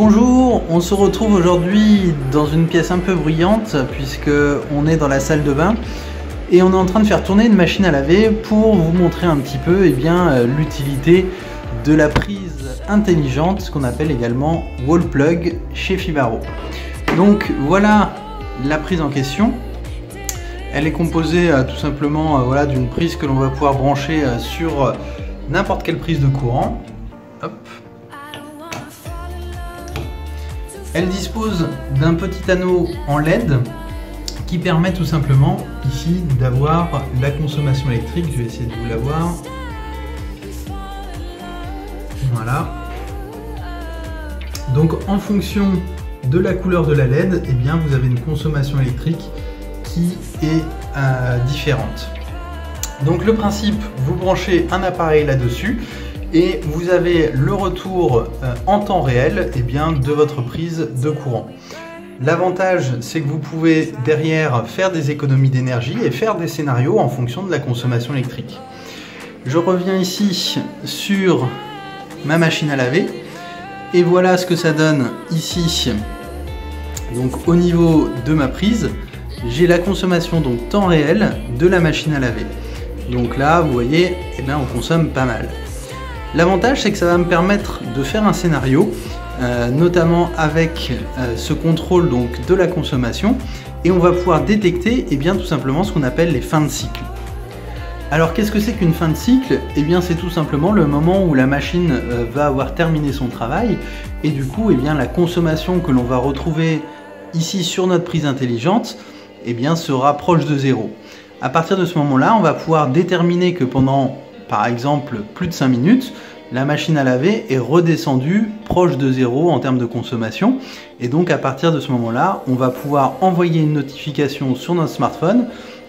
Bonjour, on se retrouve aujourd'hui dans une pièce un peu bruyante puisque on est dans la salle de bain et on est en train de faire tourner une machine à laver pour vous montrer un petit peu l'utilité de la prise intelligente, ce qu'on appelle également wall plug chez Fibaro. Donc voilà la prise en question. Elle est composée tout simplement d'une prise que l'on va pouvoir brancher sur n'importe quelle prise de courant. Hop. Elle dispose d'un petit anneau en LED qui permet tout simplement ici d'avoir la consommation électrique. Je vais essayer de vous l'avoir. Voilà. Donc en fonction de la couleur de la LED, vous avez une consommation électrique qui est différente. Donc le principe, vous branchez un appareil là-dessus et vous avez le retour en temps réel de votre prise de courant. L'avantage, c'est que vous pouvez derrière faire des économies d'énergie et faire des scénarios en fonction de la consommation électrique. Je reviens ici sur ma machine à laver et voilà ce que ça donne ici. Donc au niveau de ma prise, j'ai la consommation temps réel de la machine à laver. Donc là, vous voyez, on consomme pas mal. L'avantage, c'est que ça va me permettre de faire un scénario, notamment avec ce contrôle de la consommation, et on va pouvoir détecter tout simplement ce qu'on appelle les fins de cycle. Alors qu'est-ce que c'est qu'une fin de cycle? C'est tout simplement le moment où la machine va avoir terminé son travail, et du coup la consommation que l'on va retrouver ici sur notre prise intelligente sera proche de zéro. À partir de ce moment-là, on va pouvoir déterminer que pendant par exemple plus de 5 minutes, la machine à laver est redescendue proche de zéro en termes de consommation. Et donc à partir de ce moment-là, on va pouvoir envoyer une notification sur notre smartphone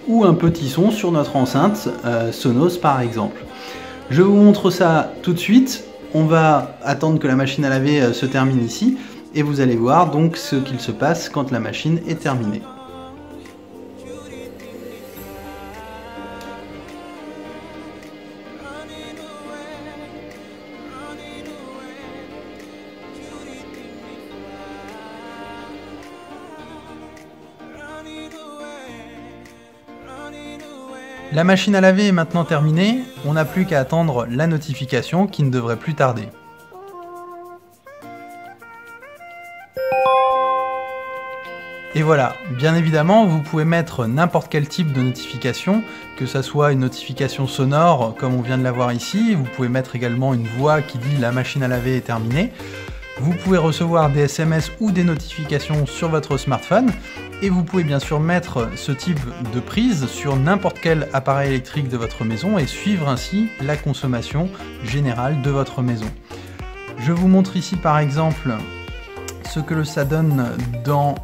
ou un petit son sur notre enceinte Sonos par exemple. Je vous montre ça tout de suite. On va attendre que la machine à laver se termine ici et vous allez voir donc ce qu'il se passe quand la machine est terminée. La machine à laver est maintenant terminée, on n'a plus qu'à attendre la notification qui ne devrait plus tarder. Et voilà, bien évidemment, vous pouvez mettre n'importe quel type de notification, que ce soit une notification sonore comme on vient de l'avoir ici, vous pouvez mettre également une voix qui dit la machine à laver est terminée. Vous pouvez recevoir des SMS ou des notifications sur votre smartphone et vous pouvez bien sûr mettre ce type de prise sur n'importe quel appareil électrique de votre maison et suivre ainsi la consommation générale de votre maison. Je vous montre ici par exemple ce que ça donne dans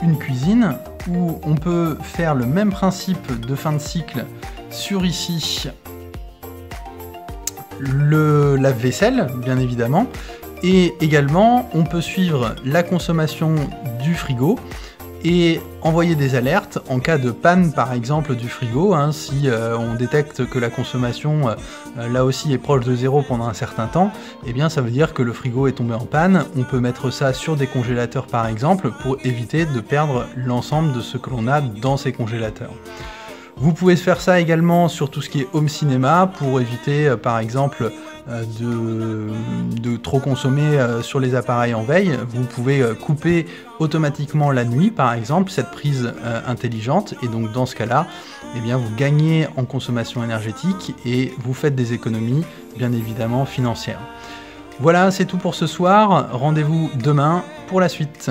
une cuisine où on peut faire le même principe de fin de cycle sur ici le lave-vaisselle bien évidemment. Et également, on peut suivre la consommation du frigo et envoyer des alertes en cas de panne par exemple du frigo. Si on détecte que la consommation là aussi est proche de zéro pendant un certain temps, ça veut dire que le frigo est tombé en panne. On peut mettre ça sur des congélateurs par exemple pour éviter de perdre l'ensemble de ce que l'on a dans ces congélateurs. Vous pouvez faire ça également sur tout ce qui est home cinéma pour éviter par exemple de trop consommer sur les appareils en veille. Vous pouvez couper automatiquement la nuit par exemple cette prise intelligente et donc dans ce cas là vous gagnez en consommation énergétique et vous faites des économies bien évidemment financières. Voilà, c'est tout pour ce soir, rendez-vous demain pour la suite.